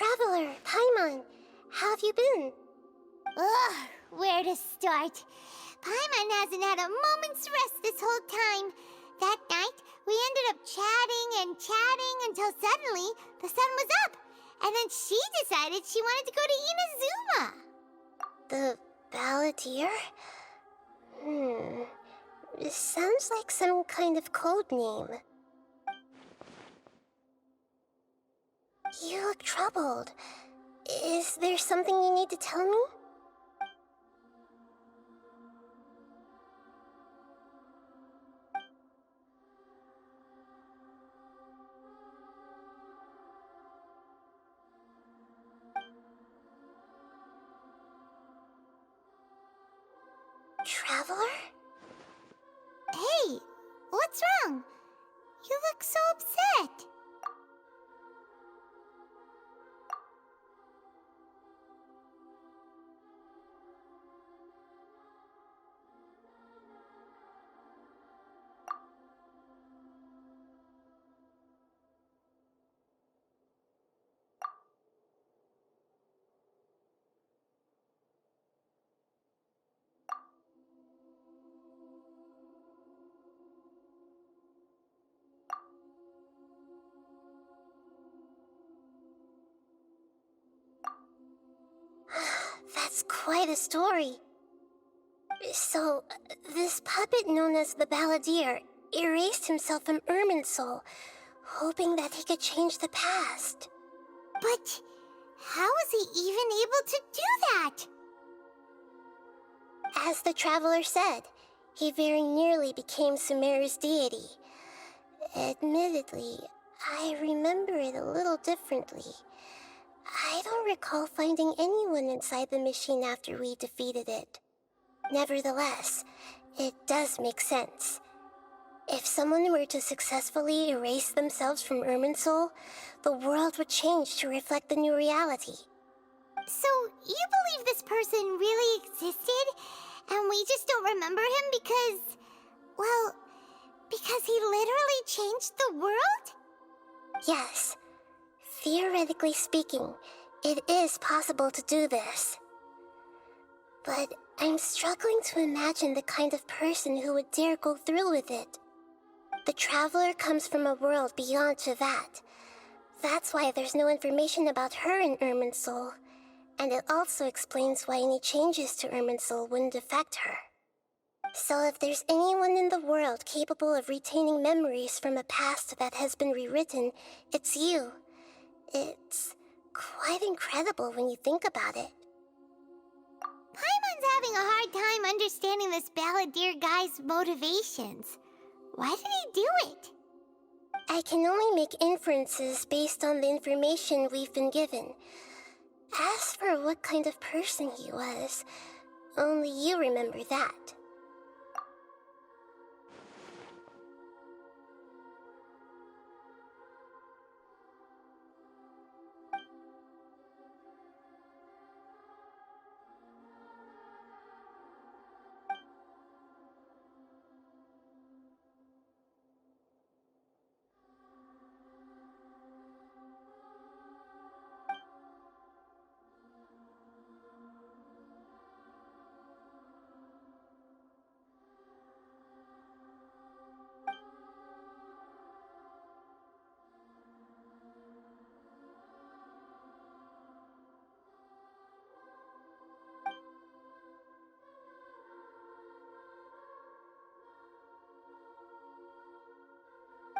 Traveler, Paimon, how have you been? Ugh, where to start? Paimon hasn't had a moment's rest this whole time. That night, we ended up chatting and chatting until suddenly the sun was up. And then she decided she wanted to go to Inazuma. The Balladeer? It sounds like some kind of code name. You look troubled. Is there something you need to tell me? Traveler? Hey, what's wrong? You look so upset. That's quite a story. So, this puppet known as the Balladeer erased himself from Irminsul, hoping that he could change the past. But how was he even able to do that? As the Traveler said, he very nearly became Sumeru's deity. Admittedly, I remember it a little differently. I don't recall finding anyone inside the machine after we defeated it. Nevertheless, it does make sense. If someone were to successfully erase themselves from Irminsul, the world would change to reflect the new reality. So, you believe this person really existed, and we just don't remember him because, well, because he literally changed the world? Yes. Theoretically speaking, it is possible to do this. But I'm struggling to imagine the kind of person who would dare go through with it. The Traveler comes from a world beyond to that. That's why there's no information about her in Irminsul, and it also explains why any changes to Irminsul wouldn't affect her. So if there's anyone in the world capable of retaining memories from a past that has been rewritten, it's you. It's quite incredible when you think about it. Paimon's having a hard time understanding this Balladeer guy's motivations. Why did he do it? I can only make inferences based on the information we've been given. As for what kind of person he was, only you remember that.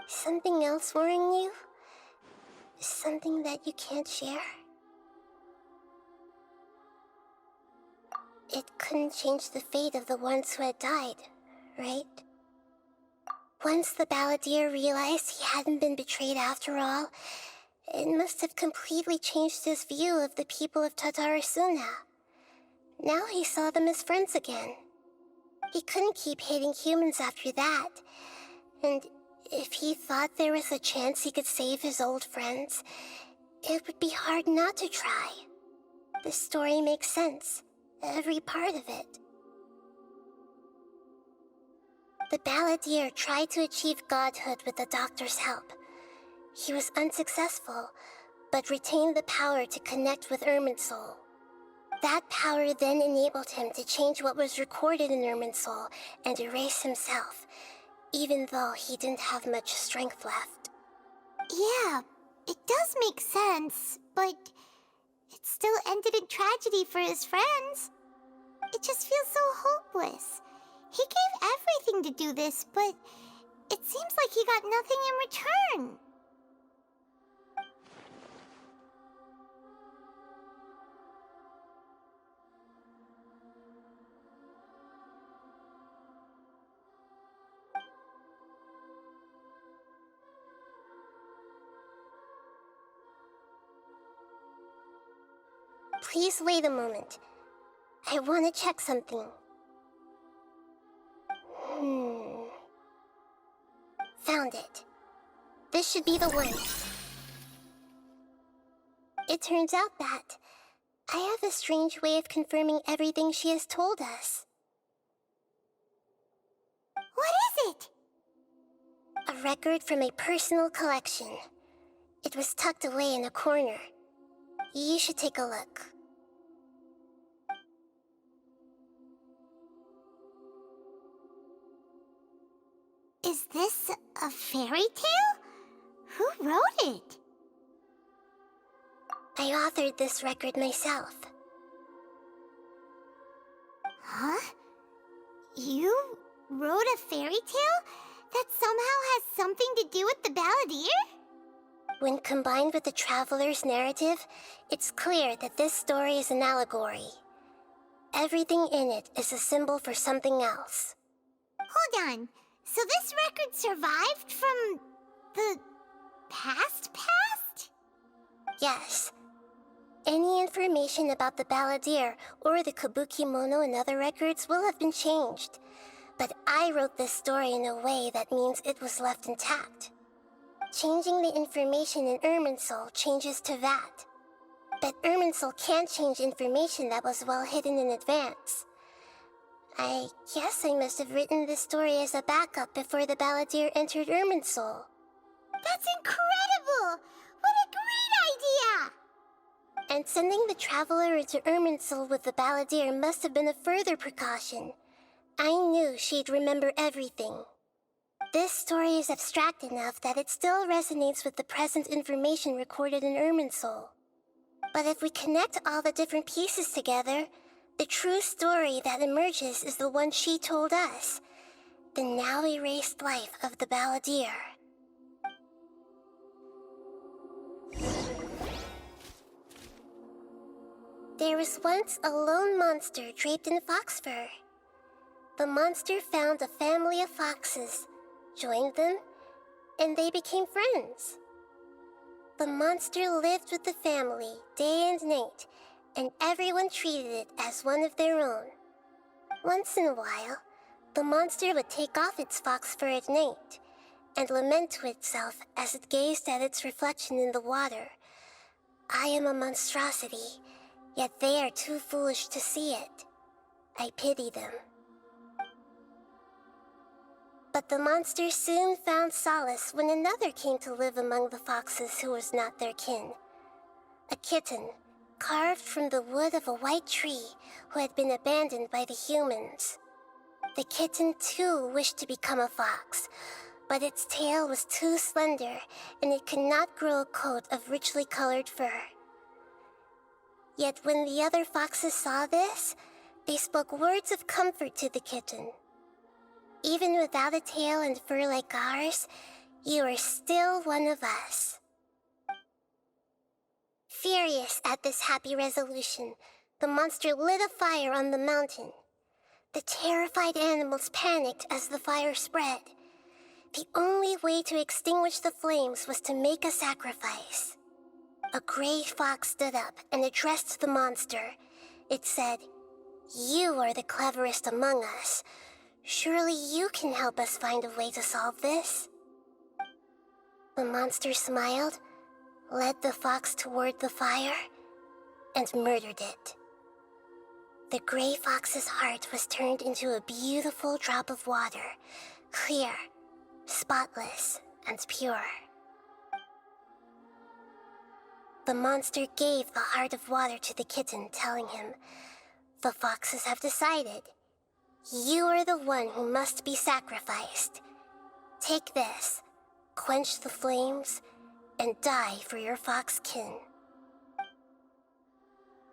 Something else worrying you? Something that you can't share? It couldn't change the fate of the ones who had died, right? Once the Balladeer realized he hadn't been betrayed after all, it must have completely changed his view of the people of Tatarasuna. Now he saw them as friends again. He couldn't keep hating humans after that, and if he thought there was a chance he could save his old friends, it would be hard not to try. The story makes sense, every part of it. The Balladeer tried to achieve godhood with the doctor's help. He was unsuccessful, but retained the power to connect with Irminsul. That power then enabled him to change what was recorded in Irminsul and erase himself, even though he didn't have much strength left. Yeah, it does make sense, but it still ended in tragedy for his friends. It just feels so hopeless. He gave everything to do this, but it seems like he got nothing in return. Please wait a moment. I want to check something. Found it. This should be the one. It turns out that I have a strange way of confirming everything she has told us. What is it? A record from a personal collection. It was tucked away in a corner. You should take a look. Is this a fairy tale? Who wrote it? I authored this record myself. Huh? You wrote a fairy tale that somehow has something to do with the balladeer? When combined with the traveler's narrative, it's clear that this story is an allegory. Everything in it is a symbol for something else. Hold on. So this record survived from the past? Yes. Any information about the balladeer or the kabuki mono in other records will have been changed. But I wrote this story in a way that means it was left intact. Changing the information in Irminsul changes to that. But Irminsul can't change information that was well hidden in advance. I guess I must have written this story as a backup before the balladeer entered Irminsul. That's incredible! What a great idea! And sending the traveler into Irminsul with the balladeer must have been a further precaution. I knew she'd remember everything. This story is abstract enough that it still resonates with the present information recorded in Irminsul. But if we connect all the different pieces together, the true story that emerges is the one she told us, the now erased life of the balladeer. There was once a lone monster draped in fox fur. The monster found a family of foxes, joined them, and they became friends. The monster lived with the family day and night, and everyone treated it as one of their own. Once in a while, the monster would take off its fox fur at night and lament to itself as it gazed at its reflection in the water. I am a monstrosity, yet they are too foolish to see it. I pity them. But the monster soon found solace when another came to live among the foxes who was not their kin. A kitten, carved from the wood of a white tree who had been abandoned by the humans. The kitten too wished to become a fox, but its tail was too slender and it could not grow a coat of richly colored fur. Yet when the other foxes saw this, they spoke words of comfort to the kitten. Even without a tail and fur like ours, you are still one of us. Furious at this happy resolution, the monster lit a fire on the mountain. The terrified animals panicked as the fire spread. The only way to extinguish the flames was to make a sacrifice. A gray fox stood up and addressed the monster. It said, "You are the cleverest among us. Surely you can help us find a way to solve this." The monster smiled, led the fox toward the fire, and murdered it. The gray fox's heart was turned into a beautiful drop of water, clear, spotless, and pure. the monster gave the heart of water to the kitten, telling him, "The foxes have decided. You are the one who must be sacrificed. Take this, quench the flames, and die for your fox kin."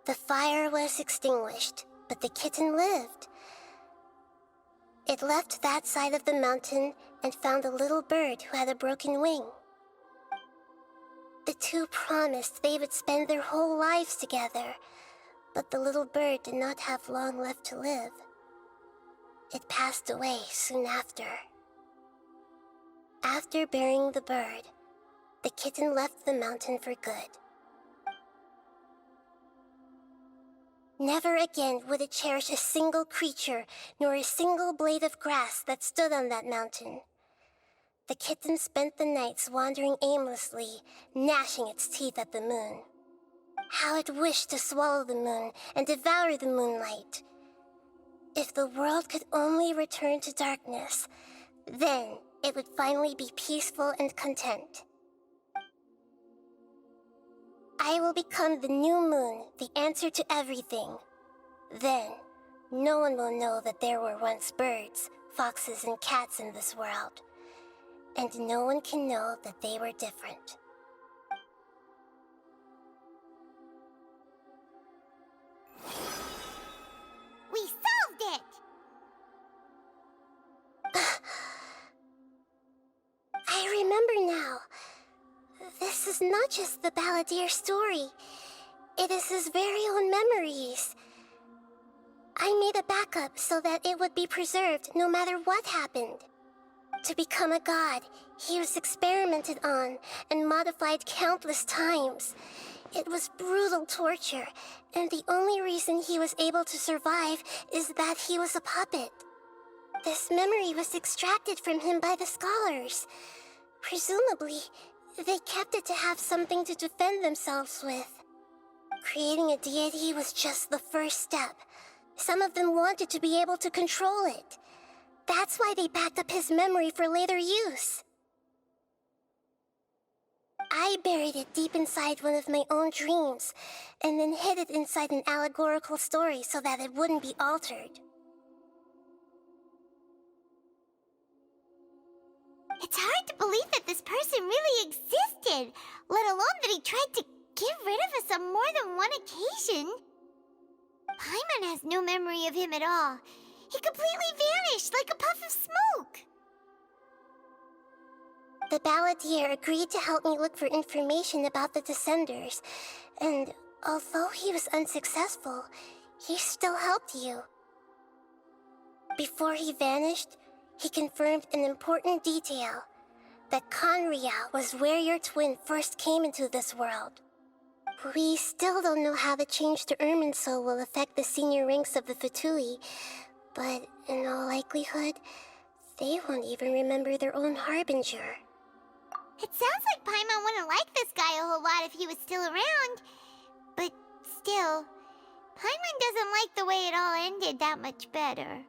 The fire was extinguished, but the kitten lived. It left that side of the mountain and found a little bird who had a broken wing. The two promised they would spend their whole lives together, but the little bird did not have long left to live. It passed away soon after. After burying the bird, the kitten left the mountain for good. Never again would it cherish a single creature, nor a single blade of grass that stood on that mountain. The kitten spent the nights wandering aimlessly, gnashing its teeth at the moon. How it wished to swallow the moon and devour the moonlight. If the world could only return to darkness, then it would finally be peaceful and content. I will become the new moon, the answer to everything. Then, no one will know that there were once birds, foxes, and cats in this world. And no one can know that they were different. We solved it! I remember now. This is not just the Balladeer's story. It is his very own memories. I made a backup so that it would be preserved no matter what happened. To become a god, he was experimented on and modified countless times. It was brutal torture, and the only reason he was able to survive is that he was a puppet. This memory was extracted from him by the scholars. Presumably, they kept it to have something to defend themselves with. Creating a deity was just the first step. Some of them wanted to be able to control it. That's why they backed up his memory for later use. I buried it deep inside one of my own dreams, and then hid it inside an allegorical story so that it wouldn't be altered. It's hard to believe that this person really existed, let alone that he tried to get rid of us on more than one occasion. Paimon has no memory of him at all. He completely vanished like a puff of smoke. The Balladeer agreed to help me look for information about the Descenders, and although he was unsuccessful, he still helped you. Before he vanished, he confirmed an important detail, that Conria was where your twin first came into this world. We still don't know how the change to Irminsul will affect the senior ranks of the Fatui, but in all likelihood, they won't even remember their own Harbinger. It sounds like Paimon wouldn't like this guy a whole lot if he was still around. But still, Paimon doesn't like the way it all ended that much better.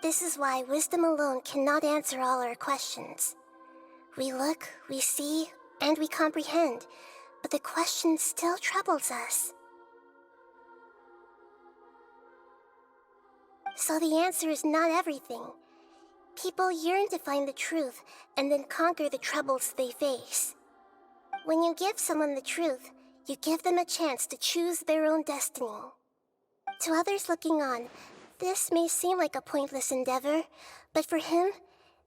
This is why wisdom alone cannot answer all our questions. We look, we see, and we comprehend, but the question still troubles us. So the answer is not everything. People yearn to find the truth and then conquer the troubles they face. When you give someone the truth, you give them a chance to choose their own destiny. To others looking on, this may seem like a pointless endeavor, but for him,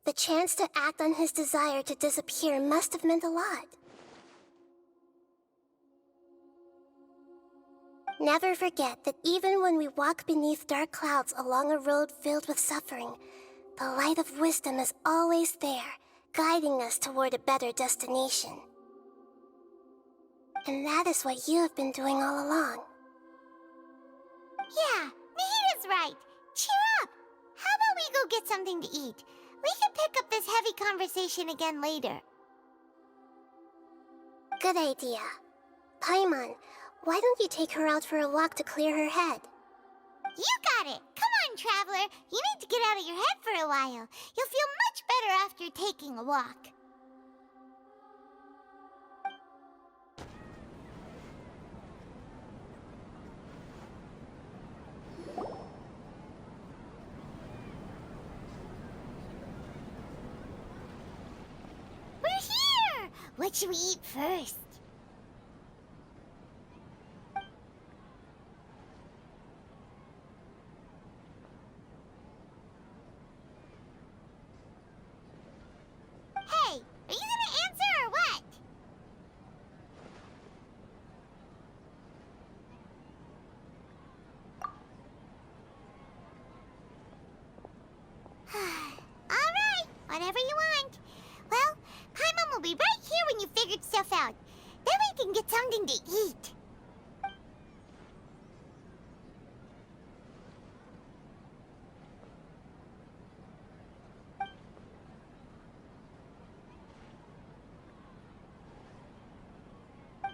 the chance to act on his desire to disappear must have meant a lot. Never forget that even when we walk beneath dark clouds along a road filled with suffering, the light of wisdom is always there, guiding us toward a better destination. And that is what you have been doing all along. Yeah, Nahida's right. Cheer up! How about we go get something to eat? We can pick up this heavy conversation again later. Good idea. Paimon, why don't you take her out for a walk to clear her head? You got it! Come on, Traveler! You need to get out of your head for a while. You'll feel much better after taking a walk. What should we eat first? Hey, are you gonna answer or what? Alright, whatever you want. Well, Paimon will be right here when you figured stuff out. Then we can get something to eat.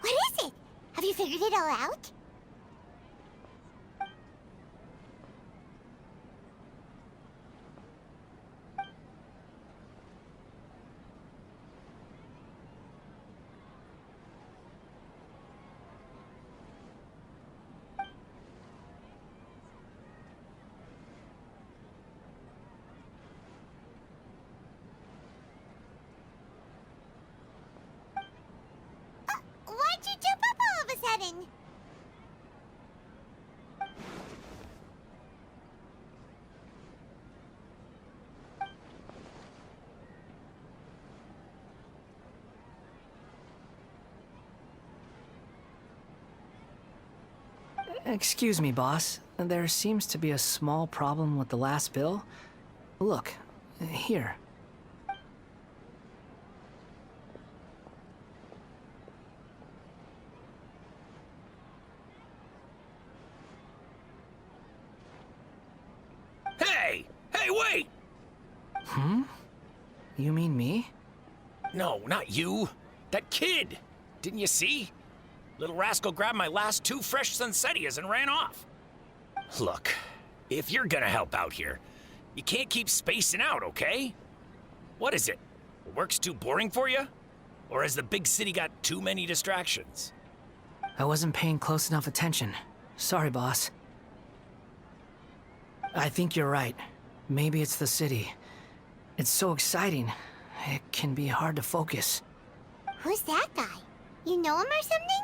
What is it? Have you figured it all out? Why'd you jump up all of a sudden? Excuse me, boss. There seems to be a small problem with the last bill. Look, here. Hey! Hey, wait! You mean me? No, not you. That kid! Didn't you see? Little rascal grabbed my last 2 fresh Sunsettias and ran off. Look, if you're gonna help out here, you can't keep spacing out, okay? What is it? Work's too boring for you? Or has the big city got too many distractions? I wasn't paying close enough attention. Sorry, boss. I think you're right. Maybe it's the city. It's so exciting. It can be hard to focus. Who's that guy? You know him or something?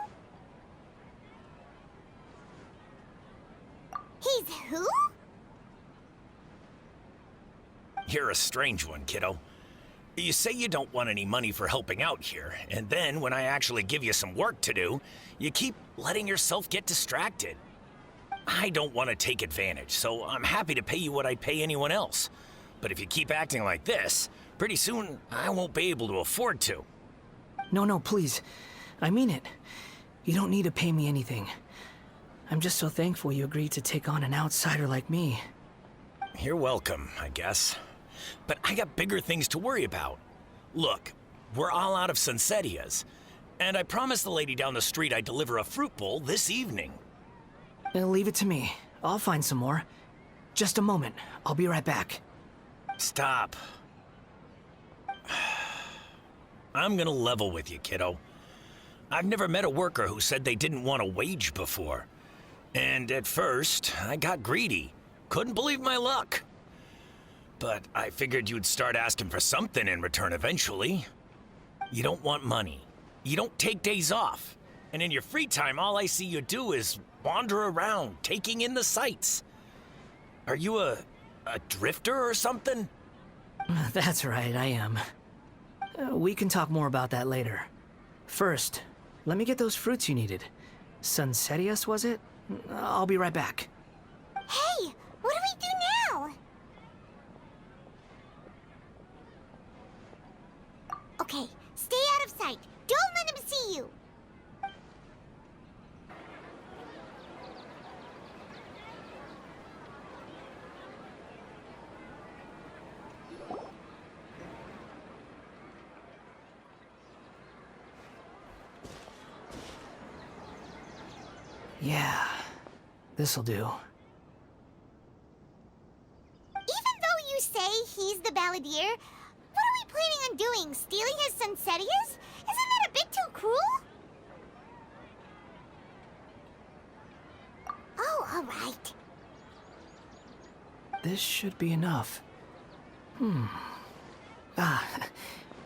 He's who? You're a strange one, kiddo. You say you don't want any money for helping out here, and then when I actually give you some work to do, you keep letting yourself get distracted. I don't want to take advantage, so I'm happy to pay you what I'd pay anyone else. But if you keep acting like this, pretty soon I won't be able to afford to. No, please. I mean it. You don't need to pay me anything. I'm just so thankful you agreed to take on an outsider like me. You're welcome, I guess. But I got bigger things to worry about. Look, we're all out of Sunsettias, and I promised the lady down the street I'd deliver a fruit bowl this evening. Leave it to me. I'll find some more. Just a moment. I'll be right back. Stop. I'm gonna level with you, kiddo. I've never met a worker who said they didn't want a wage before. And at first, I got greedy. Couldn't believe my luck. But I figured you'd start asking for something in return eventually. You don't want money. You don't take days off. And in your free time, all I see you do is wander around, taking in the sights. Are you a drifter or something? That's right, I am. We can talk more about that later. First, let me get those fruits you needed. Sunsettias, was it? I'll be right back. Hey, what do we do now? Okay, stay out of sight. Don't let him see you. Yeah, this'll do. Even though you say he's the balladeer, what are we planning on doing? Stealing his Sunsettias? Isn't that a bit too cruel? Oh, all right. This should be enough.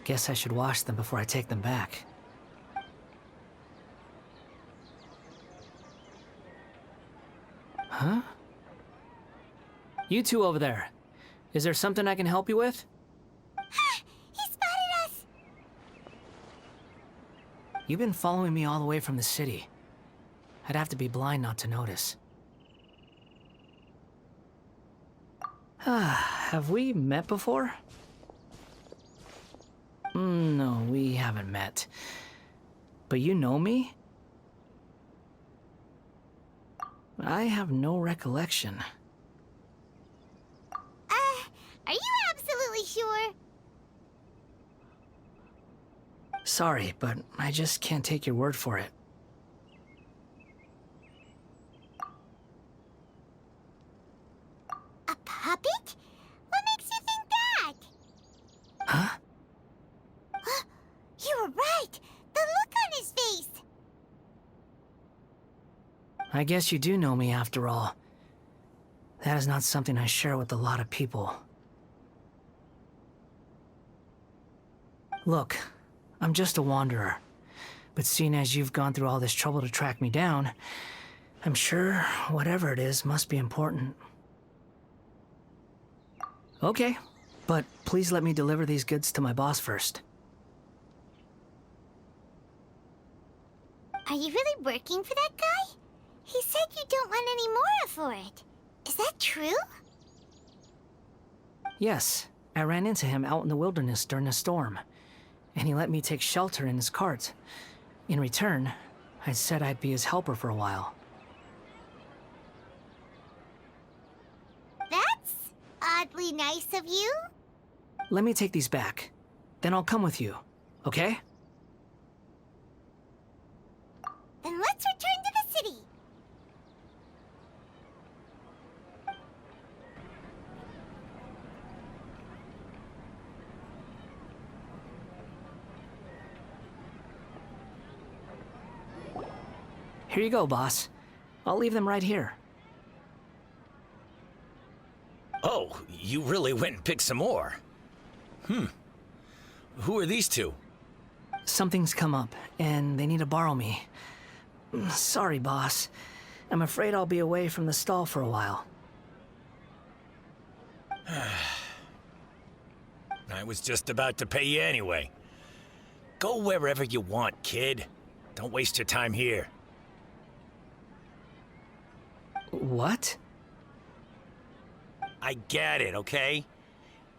Guess I should wash them before I take them back. Huh? You two over there. Is there something I can help you with? Ha! He spotted us! You've been following me all the way from the city. I'd have to be blind not to notice. Have we met before? No, we haven't met. But you know me? I have no recollection. Are you absolutely sure? Sorry, but I just can't take your word for it. A puppet? What makes you think that? Huh? You were right! The look on his face! I guess you do know me after all. That is not something I share with a lot of people. Look, I'm just a wanderer. But seeing as you've gone through all this trouble to track me down, I'm sure whatever it is must be important. Okay, but please let me deliver these goods to my boss first. Are you really working for that guy? He said you don't want any more for it. Is that true? Yes, I ran into him out in the wilderness during a storm, and he let me take shelter in his cart. In return, I said I'd be his helper for a while. That's oddly nice of you. Let me take these back. Then I'll come with you, okay? Then let's return to the city. Here you go, boss. I'll leave them right here. Oh, you really went and picked some more. Who are these two? Something's come up, and they need to borrow me. Sorry, boss. I'm afraid I'll be away from the stall for a while. I was just about to pay you anyway. Go wherever you want, kid. Don't waste your time here. What? I get it, okay?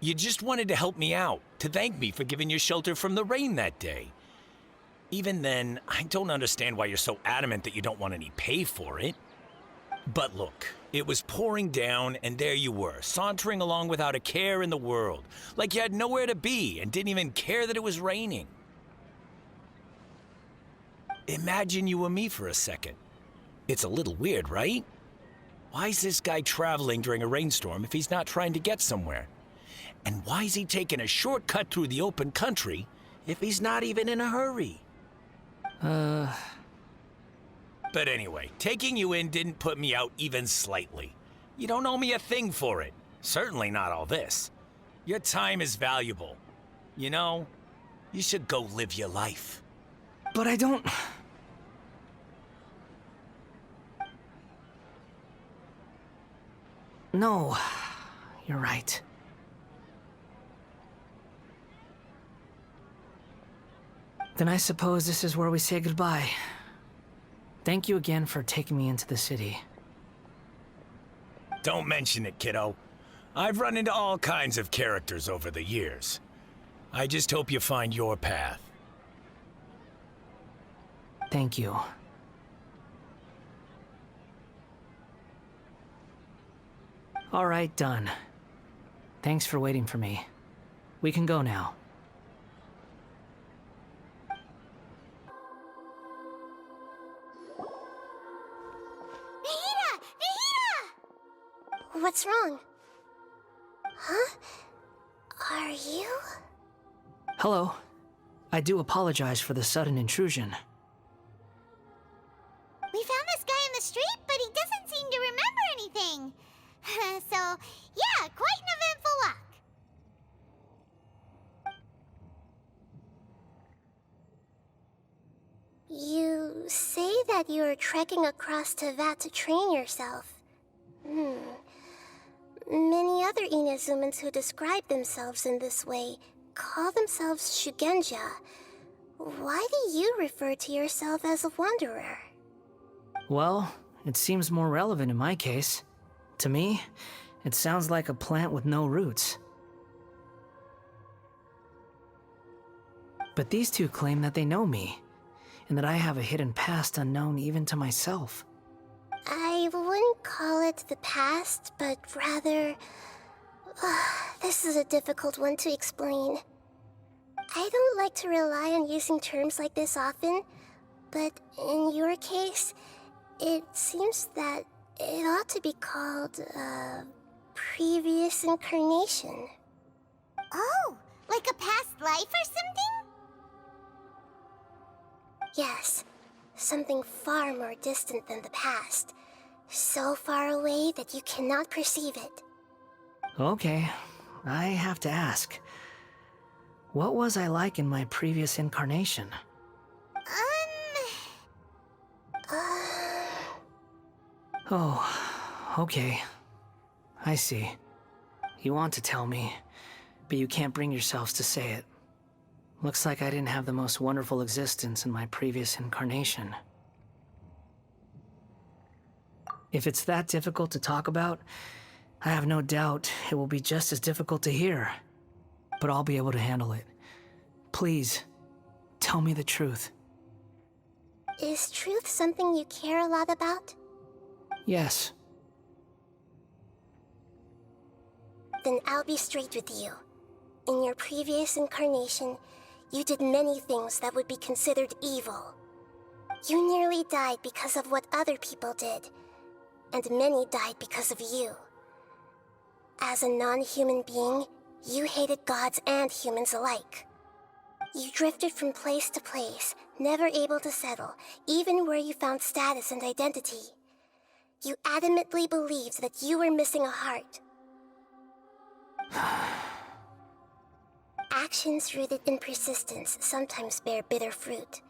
You just wanted to help me out, to thank me for giving you shelter from the rain that day. Even then, I don't understand why you're so adamant that you don't want any pay for it. But look, it was pouring down, and there you were, sauntering along without a care in the world, like you had nowhere to be and didn't even care that it was raining. Imagine you were me for a second. It's a little weird, right? Why is this guy traveling during a rainstorm if he's not trying to get somewhere? And why is he taking a shortcut through the open country if he's not even in a hurry? But anyway, taking you in didn't put me out even slightly. You don't owe me a thing for it. Certainly not all this. Your time is valuable. You know, you should go live your life. But I don't... No, you're right. Then I suppose this is where we say goodbye. Thank you again for taking me into the city. Don't mention it, kiddo. I've run into all kinds of characters over the years. I just hope you find your path. Thank you. All right, done. Thanks for waiting for me. We can go now. Nahida! Nahida! What's wrong? Huh? Are you? Hello. I do apologize for the sudden intrusion. We found this guy in the street, but he doesn't seem to remember anything. So, yeah, quite an eventful walk. say that you are trekking across Teyvat to train yourself. Many other Inazumans who describe themselves in this way call themselves Shugenja. Why do you refer to yourself as a wanderer? Well, it seems more relevant in my case. To me, it sounds like a plant with no roots. But these two claim that they know me, and that I have a hidden past unknown even to myself. I wouldn't call it the past, but rather... this is a difficult one to explain. I don't like to rely on using terms like this often, but in your case, it seems that it ought to be called previous incarnation. Oh, like a past life or something? Yes, something far more distant than the past. So far away that you cannot perceive it. Okay, I have to ask. What was I like in my previous incarnation? Oh, okay. I see. You want to tell me, but you can't bring yourselves to say it. Looks like I didn't have the most wonderful existence in my previous incarnation. If it's that difficult to talk about, I have no doubt it will be just as difficult to hear. But I'll be able to handle it. Please, tell me the truth. Is truth something you care a lot about? Yes. Then I'll be straight with you. In your previous incarnation, you did many things that would be considered evil. You nearly died because of what other people did, and many died because of you. As a non-human being, you hated gods and humans alike. You drifted from place to place, never able to settle, even where you found status and identity. You adamantly believed that you were missing a heart. Actions rooted in persistence sometimes bear bitter fruit.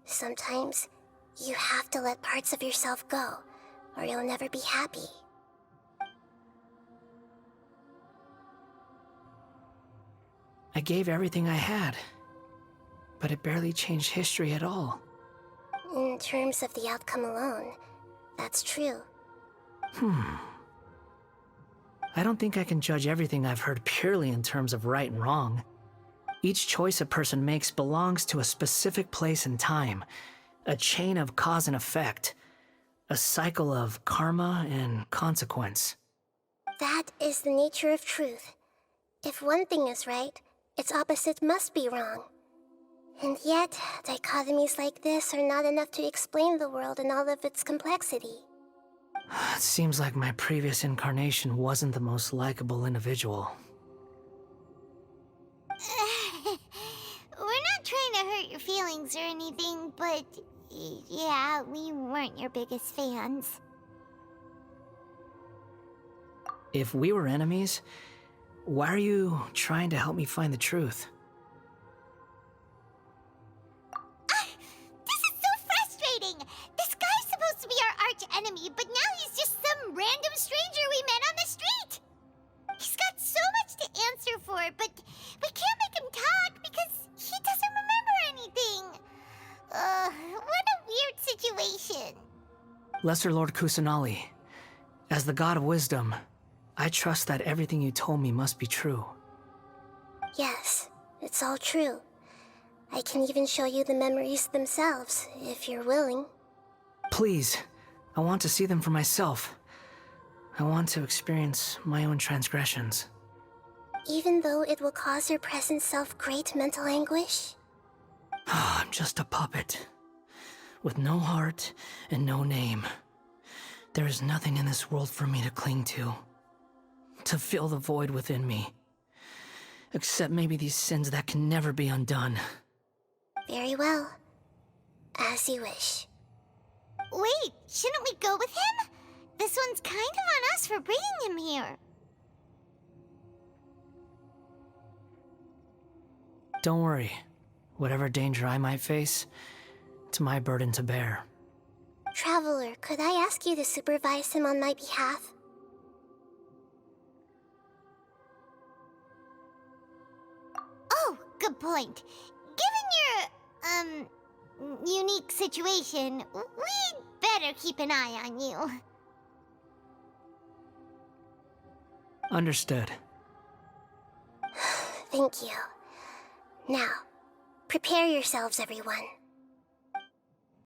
Sometimes, you have to let parts of yourself go, or you'll never be happy. I gave everything I had, but it barely changed history at all. In terms of the outcome alone, that's true. I don't think I can judge everything I've heard purely in terms of right and wrong. Each choice a person makes belongs to a specific place and time, a chain of cause and effect, a cycle of karma and consequence. That is the nature of truth. If one thing is right, its opposite must be wrong. And yet, dichotomies like this are not enough to explain the world in all of its complexity. It seems like my previous incarnation wasn't the most likable individual. We're not trying to hurt your feelings or anything, but yeah, we weren't your biggest fans. If we were enemies, why are you trying to help me find the truth? This is so frustrating! This guy's supposed to be our arch enemy, but now he's just some random stranger we met on the street! He's got so much to answer for, but we can't make him talk because he doesn't remember anything. What a weird situation. Lesser Lord Kusanali, as the God of Wisdom, I trust that everything you told me must be true. Yes, it's all true. I can even show you the memories themselves, if you're willing. Please, I want to see them for myself. I want to experience my own transgressions. Even though it will cause your present self great mental anguish? I'm just a puppet, with no heart and no name. There is nothing in this world for me to cling to fill the void within me. Except maybe these sins that can never be undone. Very well. As you wish. Wait, shouldn't we go with him? This one's kind of on us for bringing him here. Don't worry. Whatever danger I might face, It's my burden to bear. Traveler, could I ask you to supervise him on my behalf? Oh, good point. Given your, unique situation, we'd better keep an eye on you. Understood. Thank you. Now, prepare yourselves, everyone.